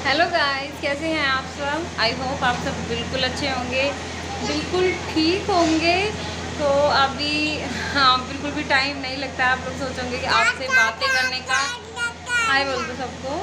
Hello guys, कैसे हैं आप सब। आई होप आप सब बिल्कुल अच्छे होंगे, बिल्कुल ठीक होंगे। तो अभी हाँ, बिल्कुल भी टाइम नहीं लगता है। आप लोग सोचोगे कि आपसे बातें करने का। हाय बोल दो सबको।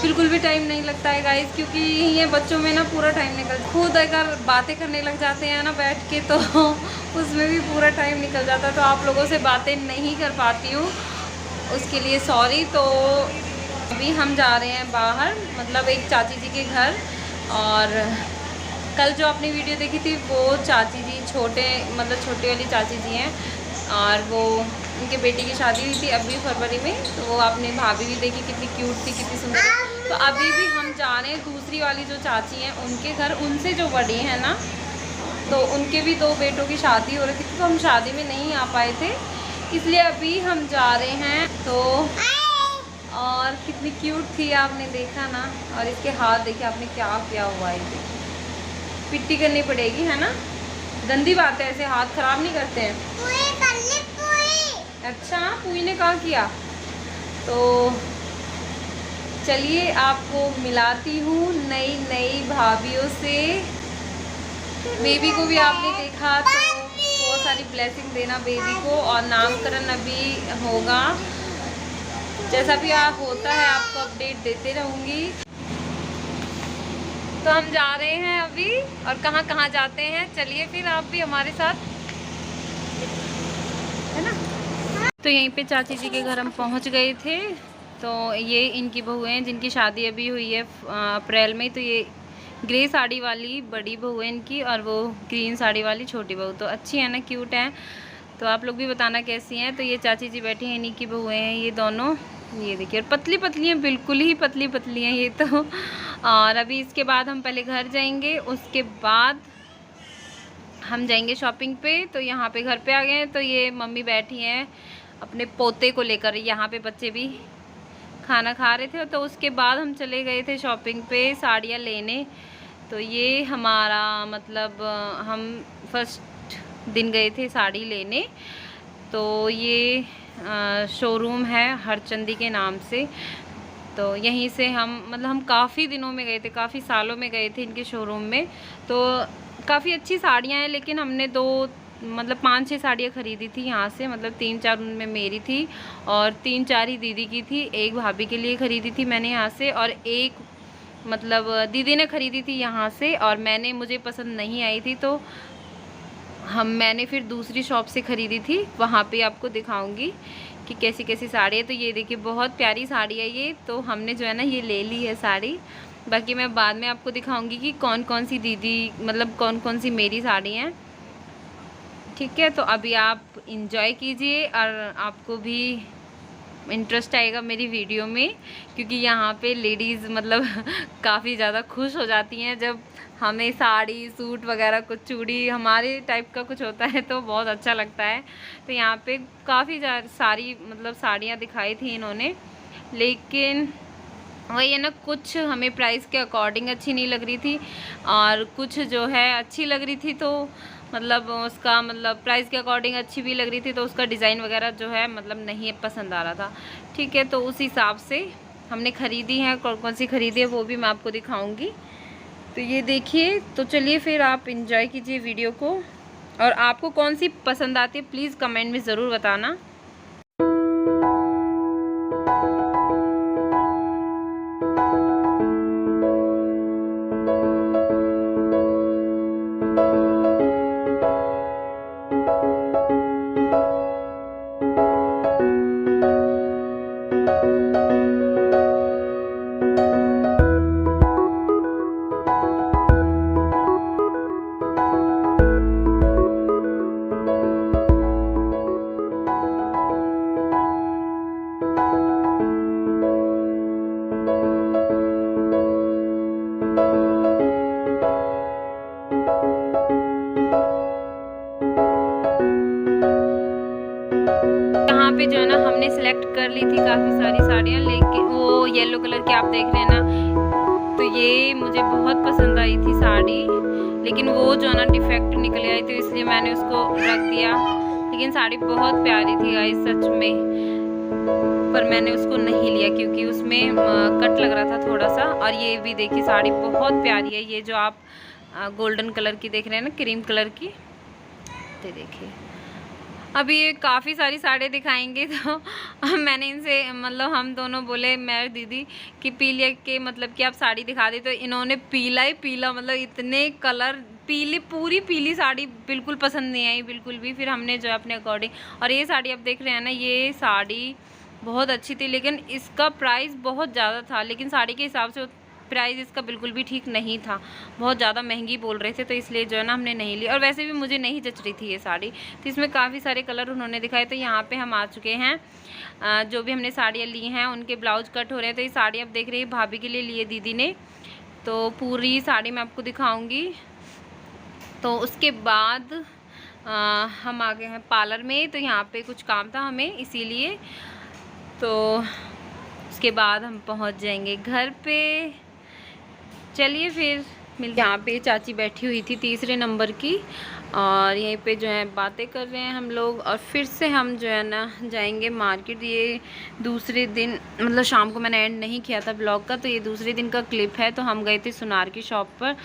बिल्कुल भी टाइम नहीं लगता है गाइस, क्योंकि ये बच्चों में ना पूरा टाइम निकल, खुद अगर बातें करने लग जाते हैं ना बैठ के, तो उसमें भी पूरा टाइम निकल जाता है। तो आप लोगों से बातें नहीं कर पाती हूँ, उसके लिए सॉरी। तो अभी हम जा रहे हैं बाहर, मतलब एक चाची जी के घर। और कल जो आपने वीडियो देखी थी वो चाची जी छोटे, मतलब छोटी वाली चाची जी हैं। और वो उनके बेटी की शादी हुई थी अभी फरवरी में। तो वो आपने भाभी भी देखी, कितनी क्यूट थी, कितनी सुंदर थी। तो अभी भी हम जा रहे हैं दूसरी वाली जो चाची हैं उनके घर, उनसे जो बड़ी है ना, तो उनके भी 2 बेटों की शादी हो रही थी। तो हम शादी में नहीं आ पाए थे, इसलिए अभी हम जा रहे हैं। तो और कितनी क्यूट थी, आपने देखा ना। और इसके हाथ देखिए आपने क्या किया हुआ है। देखिए पिट्टी करनी पड़ेगी, है ना। गंदी बात है, ऐसे हाथ खराब नहीं करते हैं। अच्छा, पूई ने कहा किया। तो चलिए आपको मिलाती हूँ नई नई भाभीयों से। बेबी को भी आपने देखा, तो बहुत सारी ब्लेसिंग देना बेबी को। और नामकरण अभी होगा, जैसा भी आप होता है आपको अपडेट देते रहूँगी। तो हम जा रहे हैं अभी, और कहाँ कहाँ जाते हैं, चलिए फिर आप भी हमारे साथ, है ना। तो यहीं पे चाची जी के घर हम पहुँच गए थे। तो ये इनकी बहू हैं जिनकी शादी अभी हुई है अप्रैल में। तो ये ग्रे साड़ी वाली बड़ी बहू है इनकी, और वो ग्रीन साड़ी वाली छोटी बहू। तो अच्छी है ना, क्यूट है। तो आप लोग भी बताना कैसी हैं। तो ये चाची जी बैठी हैं, इन्हीं की बहुएं हैं ये दोनों। ये देखिए, और पतली पतली हैं, बिल्कुल ही पतली पतली हैं ये तो। और अभी इसके बाद हम पहले घर जाएंगे, उसके बाद हम जाएंगे शॉपिंग पे। तो यहाँ पे घर पे आ गए हैं। तो ये मम्मी बैठी हैं अपने पोते को लेकर, यहाँ पे बच्चे भी खाना खा रहे थे। तो उसके बाद हम चले गए थे शॉपिंग पे साड़ियाँ लेने। तो ये हमारा मतलब हम फर्स्ट दिन गए थे साड़ी लेने। तो ये शोरूम है हरचंदी के नाम से। तो यहीं से हम काफ़ी दिनों में गए थे, काफ़ी सालों में गए थे इनके शोरूम में। तो काफ़ी अच्छी साड़ियाँ हैं, लेकिन हमने 5-6 साड़ियाँ ख़रीदी थी यहाँ से। मतलब 3-4 उनमें मेरी थी, और 3-4 ही दीदी की थी। एक भाभी के लिए ख़रीदी थी मैंने यहाँ से, और एक दीदी ने ख़रीदी थी यहाँ से, और मुझे पसंद नहीं आई थी। तो मैंने फिर दूसरी शॉप से ख़रीदी थी, वहाँ पे आपको दिखाऊंगी कि कैसी कैसी साड़ी है। तो ये देखिए, बहुत प्यारी साड़ी है ये। तो हमने जो है ना ये ले ली है साड़ी। बाकी मैं बाद में आपको दिखाऊंगी कि कौन कौन सी दीदी, मतलब कौन कौन सी मेरी साड़ी हैं, ठीक है। तो अभी आप इंजॉय कीजिए, और आपको भी इंटरेस्ट आएगा मेरी वीडियो में, क्योंकि यहाँ पे लेडीज़ काफ़ी ज़्यादा खुश हो जाती हैं जब हमें साड़ी सूट वगैरह कुछ चूड़ी हमारे टाइप का कुछ होता है, तो बहुत अच्छा लगता है। तो यहाँ पे काफ़ी सारी साड़ियाँ दिखाई थी इन्होंने, लेकिन वही है ना, कुछ हमें प्राइस के अकॉर्डिंग अच्छी नहीं लग रही थी, और कुछ जो है अच्छी लग रही थी। तो उसका प्राइस के अकॉर्डिंग अच्छी भी लग रही थी, तो उसका डिज़ाइन वगैरह जो है नहीं पसंद आ रहा था, ठीक है। तो उस हिसाब से हमने ख़रीदी है। कौन कौन सी ख़रीदी है वो भी मैं आपको दिखाऊंगी। तो ये देखिए, तो चलिए फिर आप इंजॉय कीजिए वीडियो को, और आपको कौन सी पसंद आती है प्लीज़ कमेंट में ज़रूर बताना। यहाँ पे जो है ना हमने सिलेक्ट कर ली थी काफ़ी सारी साड़ियाँ, लेकिन वो येलो कलर की आप देख रहे हैं ना, तो ये मुझे बहुत पसंद आई थी साड़ी, लेकिन वो जो है ना डिफेक्ट निकल आई, तो इसलिए मैंने उसको रख दिया। लेकिन साड़ी बहुत प्यारी थी गाइस, सच में। पर मैंने उसको नहीं लिया क्योंकि उसमें कट लग रहा था थोड़ा सा। और ये भी देखिए साड़ी बहुत प्यारी है, ये जो आप गोल्डन कलर की देख रहे हैं ना, क्रीम कलर की। तो देखिए अभी ये काफ़ी सारी साड़ी दिखाएंगे तो मैंने इनसे मतलब हम दोनों बोले, मैं दीदी, कि पीले के मतलब कि आप साड़ी दिखा दी, तो इन्होंने पीला ही पीला, मतलब इतने कलर पीली, पूरी पीली साड़ी बिल्कुल पसंद नहीं आई बिल्कुल भी। फिर हमने जो है अपने अकॉर्डिंग, और ये साड़ी आप देख रहे हैं ना, ये साड़ी बहुत अच्छी थी लेकिन इसका प्राइस बहुत ज़्यादा था, लेकिन साड़ी के हिसाब से प्राइस इसका बिल्कुल भी ठीक नहीं था, बहुत ज़्यादा महंगी बोल रहे थे, तो इसलिए जो है ना हमने नहीं ली। और वैसे भी मुझे नहीं जच रही थी ये साड़ी, तो इसमें काफ़ी सारे कलर उन्होंने दिखाए। तो यहाँ पे हम आ चुके हैं, जो भी हमने साड़ियाँ ली हैं उनके ब्लाउज कट हो रहे हैं। तो ये साड़ी आप देख रही है भाभी के लिए लिए दीदी ने, तो पूरी साड़ी मैं आपको दिखाऊँगी। तो उसके बाद हम आ गए हैं पार्लर में, तो यहाँ पे कुछ काम था हमें इसीलिए, तो उसके बाद हम पहुँच जाएंगे घर पे। चलिए फिर मिल। यहाँ पे चाची बैठी हुई थी तीसरे नंबर की, और यहीं पे जो है बातें कर रहे हैं हम लोग। और फिर से हम जो है ना जाएंगे मार्केट। ये दूसरे दिन, मतलब शाम को मैंने एंड नहीं किया था ब्लॉग का, तो ये दूसरे दिन का क्लिप है। तो हम गए थे सुनार की शॉप पर,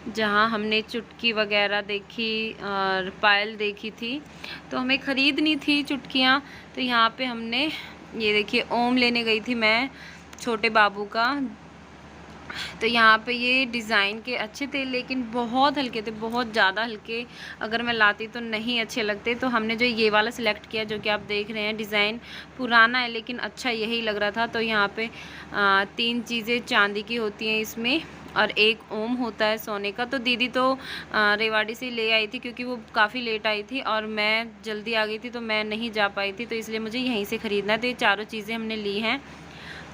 जहाँ हमने चुटकी वगैरह देखी और पायल देखी थी, तो हमें ख़रीदनी थी चुटकियाँ। तो यहाँ पर हमने ये देखिए ओम लेने गई थी मैं, छोटे बाबू का। तो यहाँ पे ये डिज़ाइन के अच्छे थे लेकिन बहुत हल्के थे, बहुत ज़्यादा हल्के, अगर मैं लाती तो नहीं अच्छे लगते। तो हमने जो ये वाला सिलेक्ट किया, जो कि आप देख रहे हैं, डिज़ाइन पुराना है लेकिन अच्छा यही लग रहा था। तो यहाँ पे 3 चीज़ें चांदी की होती हैं इसमें, और एक ओम होता है सोने का। तो दीदी तो रेवाड़ी से ले आई थी क्योंकि वो काफ़ी लेट आई थी और मैं जल्दी आ गई थी, तो मैं नहीं जा पाई थी, तो इसलिए मुझे यहीं से ख़रीदना है। तो ये चारों चीज़ें हमने ली हैं।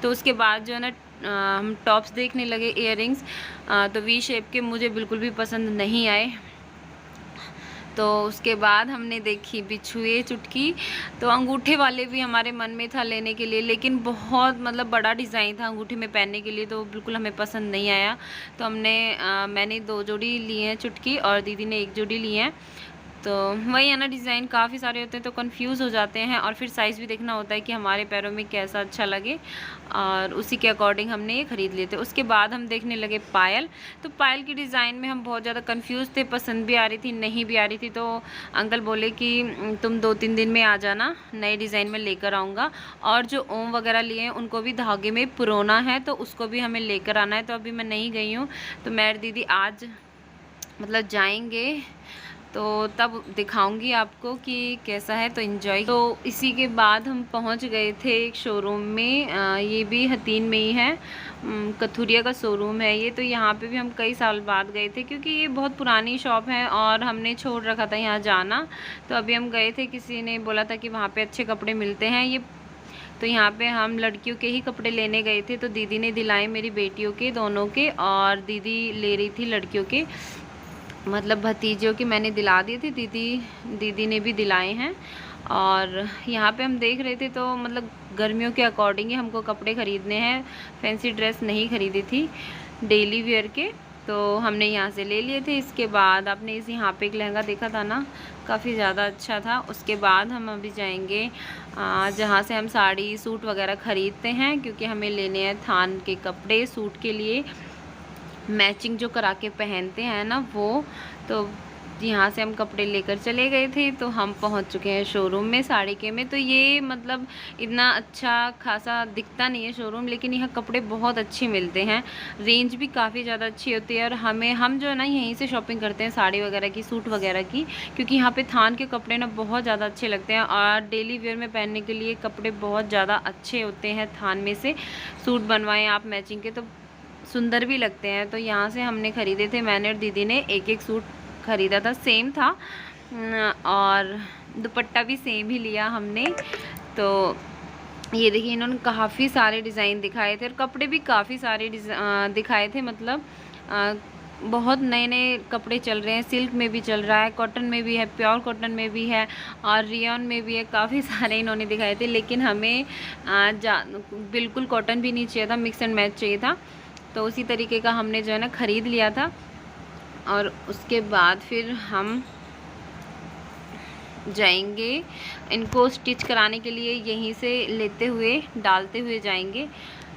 तो उसके बाद जो है ना हम टॉप्स देखने लगे, इयररिंग्स। तो वी शेप के मुझे बिल्कुल भी पसंद नहीं आए। तो उसके बाद हमने देखी बिछुए चुटकी, तो अंगूठे वाले भी हमारे मन में था लेने के लिए, लेकिन बहुत मतलब बड़ा डिज़ाइन था अंगूठे में पहनने के लिए, तो बिल्कुल हमें पसंद नहीं आया। तो मैंने 2 जोड़ी ली हैं चुटकी और दीदी ने 1 जोड़ी ली है। तो वही है ना, डिज़ाइन काफ़ी सारे होते हैं तो कंफ्यूज हो जाते हैं, और फिर साइज़ भी देखना होता है कि हमारे पैरों में कैसा अच्छा लगे, और उसी के अकॉर्डिंग हमने ये ख़रीद लिए थे। उसके बाद हम देखने लगे पायल। तो पायल की डिज़ाइन में हम बहुत ज़्यादा कंफ्यूज थे, पसंद भी आ रही थी, नहीं भी आ रही थी। तो अंकल बोले कि तुम 2-3 दिन में आ जाना, नए डिज़ाइन में लेकर आऊँगा। और जो ओम वगैरह लिए हैं उनको भी धागे में पुरोना है, तो उसको भी हमें लेकर आना है। तो अभी मैं नहीं गई हूँ, तो मैं दीदी आज मतलब जाएंगे, तो तब दिखाऊंगी आपको कि कैसा है, तो इन्जॉय। तो इसी के बाद हम पहुंच गए थे एक शोरूम में, ये भी हतीन में ही है, कथुरिया का शोरूम है ये। तो यहाँ पे भी हम कई साल बाद गए थे क्योंकि ये बहुत पुरानी शॉप है और हमने छोड़ रखा था यहाँ जाना। तो अभी हम गए थे, किसी ने बोला था कि वहाँ पे अच्छे कपड़े मिलते हैं ये। तो यहाँ पे हम लड़कियों के ही कपड़े लेने गए थे। तो दीदी ने दिलाए मेरी बेटियों के दोनों के, और दीदी ले रही थी लड़कियों के, मतलब भतीजों की मैंने दिला दिए थे, दीदी ने भी दिलाए हैं। और यहाँ पे हम देख रहे थे, तो मतलब गर्मियों के अकॉर्डिंग ही हमको कपड़े ख़रीदने हैं, फैंसी ड्रेस नहीं ख़रीदी थी डेली वेयर के, तो हमने यहाँ से ले लिए थे। इसके बाद आपने इस यहाँ पे एक लहंगा देखा था ना, काफ़ी ज़्यादा अच्छा था। उसके बाद हम अभी जाएंगे जहाँ से हम साड़ी सूट वगैरह ख़रीदते हैं, क्योंकि हमें लेने हैं थान के कपड़े सूट के लिए, मैचिंग जो करा के पहनते हैं ना वो। तो यहाँ से हम कपड़े लेकर चले गए थे। तो हम पहुँच चुके हैं शोरूम में साड़ी के में। तो ये मतलब इतना अच्छा खासा दिखता नहीं है शोरूम, लेकिन यहाँ कपड़े बहुत अच्छे मिलते हैं, रेंज भी काफ़ी ज़्यादा अच्छी होती है। और हम जो है ना यहीं से शॉपिंग करते हैं साड़ी वगैरह की, सूट वगैरह की, क्योंकि यहाँ पे थान के कपड़े ना बहुत ज़्यादा अच्छे लगते हैं, और डेली वेयर में पहनने के लिए कपड़े बहुत ज़्यादा अच्छे होते हैं थान में से। सूट बनवाएँ आप मैचिंग के तो सुंदर भी लगते हैं। तो यहाँ से हमने ख़रीदे थे, मैंने और दीदी ने एक सूट ख़रीदा था, सेम था, और दुपट्टा भी सेम ही लिया हमने। तो ये देखिए इन्होंने काफ़ी सारे डिज़ाइन दिखाए थे, और कपड़े भी काफ़ी सारे दिखाए थे, मतलब बहुत नए नए कपड़े चल रहे हैं। सिल्क में भी चल रहा है, कॉटन में भी है, प्योर कॉटन में भी है, और रियॉन में भी है, काफ़ी सारे इन्होंने दिखाए थे। लेकिन हमें बिल्कुल कॉटन भी नहीं चाहिए था, मिक्स एंड मैच चाहिए था। तो उसी तरीके का हमने जो है ना ख़रीद लिया था। और उसके बाद फिर हम जाएंगे। इनको स्टिच कराने के लिए यहीं से लेते हुए डालते हुए जाएंगे,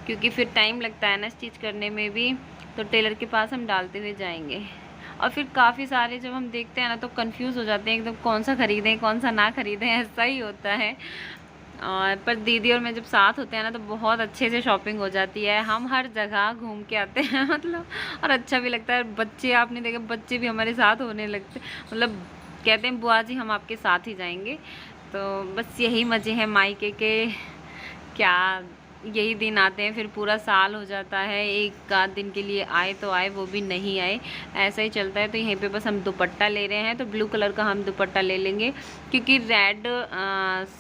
क्योंकि फिर टाइम लगता है ना स्टिच करने में भी, तो टेलर के पास हम डालते हुए जाएंगे। और फिर काफ़ी सारे जब हम देखते हैं ना तो कंफ्यूज हो जाते हैं एकदम, कौन सा ख़रीदें कौन सा ना ख़रीदें, ऐसा ही होता है। और पर दीदी और मैं जब साथ होते हैं ना तो बहुत अच्छे से शॉपिंग हो जाती है, हम हर जगह घूम के आते हैं मतलब, और अच्छा भी लगता है। बच्चे आपने देखा, बच्चे भी हमारे साथ होने लगते, मतलब कहते हैं बुआ जी हम आपके साथ ही जाएंगे। तो बस यही मज़े हैं मायके के, क्या यही दिन आते हैं, फिर पूरा साल हो जाता है, एक आध दिन के लिए आए तो आए, वो भी नहीं आए, ऐसा ही चलता है। तो यहीं पे बस हम दुपट्टा ले रहे हैं, तो ब्लू कलर का हम दुपट्टा ले लेंगे, क्योंकि रेड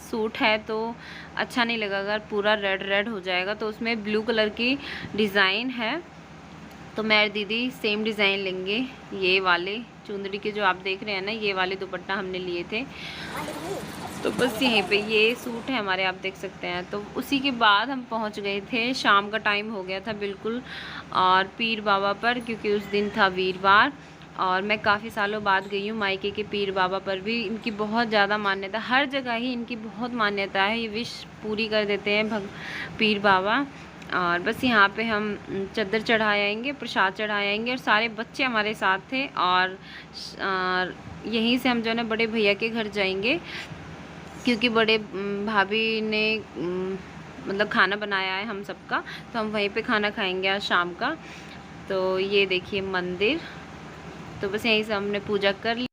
सूट है तो अच्छा नहीं लगेगा, अगर पूरा रेड रेड हो जाएगा। तो उसमें ब्लू कलर की डिज़ाइन है, तो मैं दीदी सेम डिज़ाइन लेंगे। ये वाले चुंदड़ी के जो आप देख रहे हैं ना, ये वाले दुपट्टा हमने लिए थे। तो बस यहीं पे ये सूट है हमारे, आप देख सकते हैं। तो उसी के बाद हम पहुंच गए थे, शाम का टाइम हो गया था बिल्कुल, और पीर बाबा पर, क्योंकि उस दिन था वीरवार। और मैं काफ़ी सालों बाद गई हूँ मायके के पीर बाबा पर भी। इनकी बहुत ज़्यादा मान्यता, हर जगह ही इनकी बहुत मान्यता है, ये विश पूरी कर देते हैं पीर बाबा। और बस यहाँ पे हम चद्दर चढ़ाए आएंगे, प्रसाद चढ़ाए आएंगे, और सारे बच्चे हमारे साथ थे। और यहीं से हम जो है ना बड़े भैया के घर जाएंगे, क्योंकि बड़े भाभी ने मतलब खाना बनाया है हम सबका, तो हम वहीं पे खाना खाएंगे आज शाम का। तो ये देखिए मंदिर, तो बस यहीं से हमने पूजा कर ली।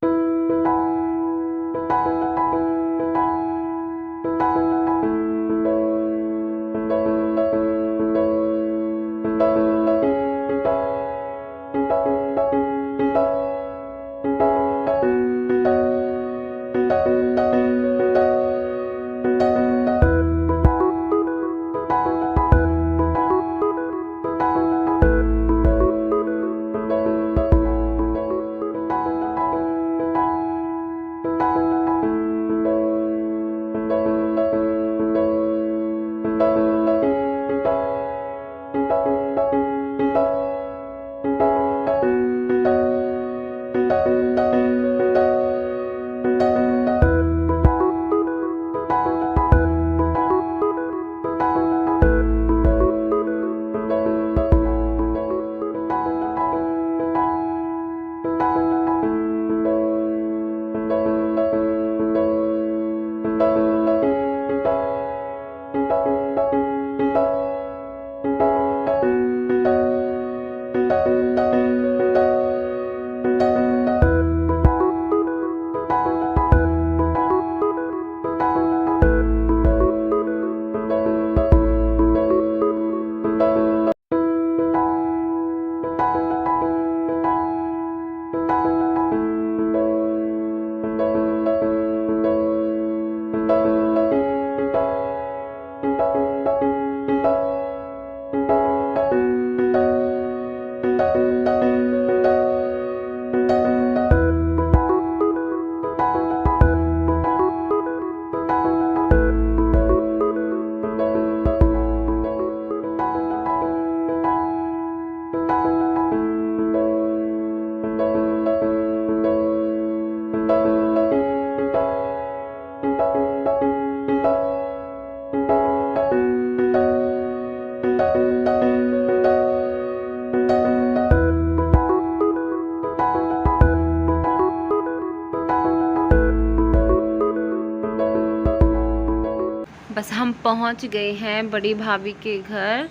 बस हम पहुंच गए हैं बड़ी भाभी के घर।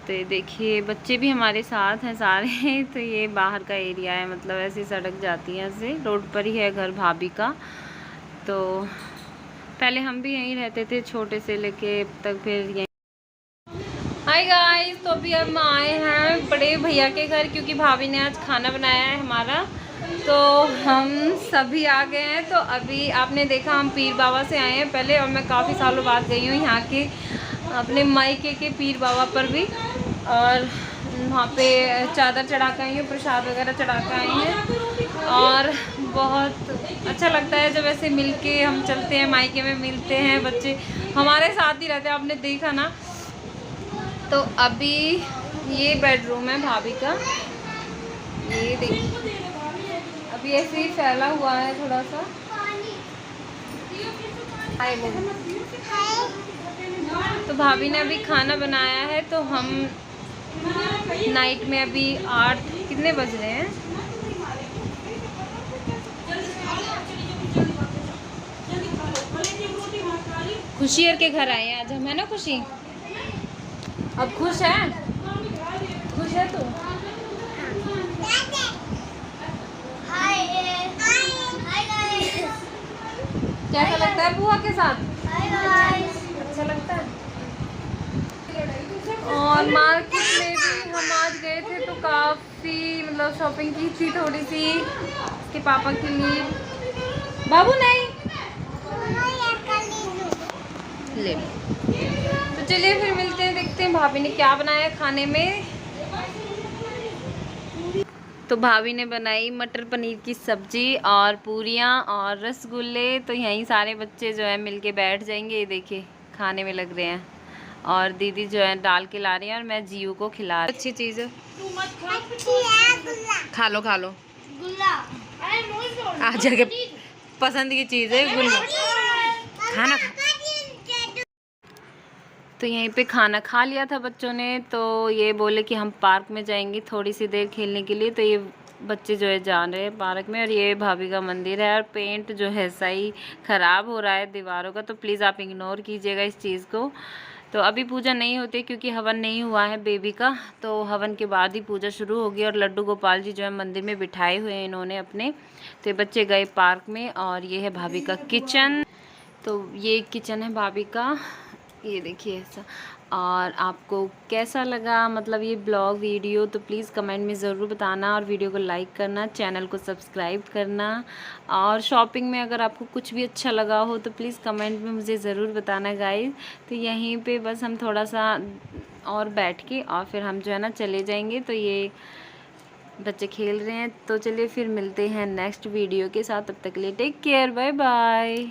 तो देखिए बच्चे भी हमारे साथ हैं सारे। तो ये बाहर का एरिया है, मतलब ऐसी सड़क जाती है, ऐसे रोड पर ही है घर भाभी का। तो पहले हम भी यहीं रहते थे छोटे से लेके अब तक, फिर यहीं। हाय गाइस, तो अभी हम आए हैं बड़े भैया के घर, क्योंकि भाभी ने आज खाना बनाया है हमारा, तो हम सभी आ गए हैं। तो अभी आपने देखा हम पीर बाबा से आए हैं पहले, और मैं काफ़ी सालों बाद गई हूँ यहाँ के अपने मायके के पीर बाबा पर भी, और वहाँ पे चादर चढ़ा कर आई हूँ, प्रसाद वगैरह चढ़ा कर आई हैं। और बहुत अच्छा लगता है जब ऐसे मिलके हम चलते हैं, मायके में मिलते हैं, बच्चे हमारे साथ ही रहते हैं, आपने देखा ना। तो अभी ये बेडरूम है भाभी का, ये देखिए अभी ऐसे ही फैला हुआ है थोड़ा सा, हाय बोलो। तो भाभी ने अभी खाना बनाया है, तो हम नाइट में अभी 8 कितने बज रहे हैं, खुशी और के घर आए हैं आज हम, है ना खुशी? अब खुश है? खुश है तू? कैसा लगता है बुआ के साथ? अच्छा लगता है। और मार्केट में भी हम आज गए थे, तो काफ़ी मतलब शॉपिंग की थी थोड़ी सी उसके पापा के लिए। बाबू नहीं ले, तो चलिए फिर मिलते हैं, देखते हैं भाभी ने क्या बनाया खाने में। तो भाभी ने बनाई मटर पनीर की सब्जी और पूरियाँ और रसगुल्ले। तो यहीं सारे बच्चे जो है मिलके बैठ जाएंगे, ये देखिए खाने में लग रहे हैं। और दीदी जो है डाल के ला रही है और मैं जीव को खिला रही हूँ। अच्छी चीज़ है, खा लो खा लो। आज जाके पसंद की चीज़ है गुल्ला, खाना खा। तो यहीं पे खाना खा लिया था बच्चों ने, तो ये बोले कि हम पार्क में जाएंगे थोड़ी सी देर खेलने के लिए। तो ये बच्चे जो है जा रहे हैं पार्क में। और ये भाभी का मंदिर है और पेंट जो है सही ख़राब हो रहा है दीवारों का, तो प्लीज़ आप इग्नोर कीजिएगा इस चीज़ को। तो अभी पूजा नहीं होती क्योंकि हवन नहीं हुआ है बेबी का, तो हवन के बाद ही पूजा शुरू होगी। और लड्डू गोपाल जी जो है मंदिर में बिठाए हुए हैं इन्होंने अपने। तो ये बच्चे गए पार्क में। और ये है भाभी का किचन, तो ये किचन है भाभी का, ये देखिए ऐसा। और आपको कैसा लगा मतलब ये ब्लॉग वीडियो, तो प्लीज़ कमेंट में ज़रूर बताना और वीडियो को लाइक करना, चैनल को सब्सक्राइब करना। और शॉपिंग में अगर आपको कुछ भी अच्छा लगा हो तो प्लीज़ कमेंट में मुझे ज़रूर बताना गाइस। तो यहीं पे बस हम थोड़ा सा और बैठ के और फिर हम जो है ना चले जाएंगे। तो ये बच्चे खेल रहे हैं, तो चलिए फिर मिलते हैं नेक्स्ट वीडियो के साथ। तब तक के लिए टेक केयर, बाय बाय।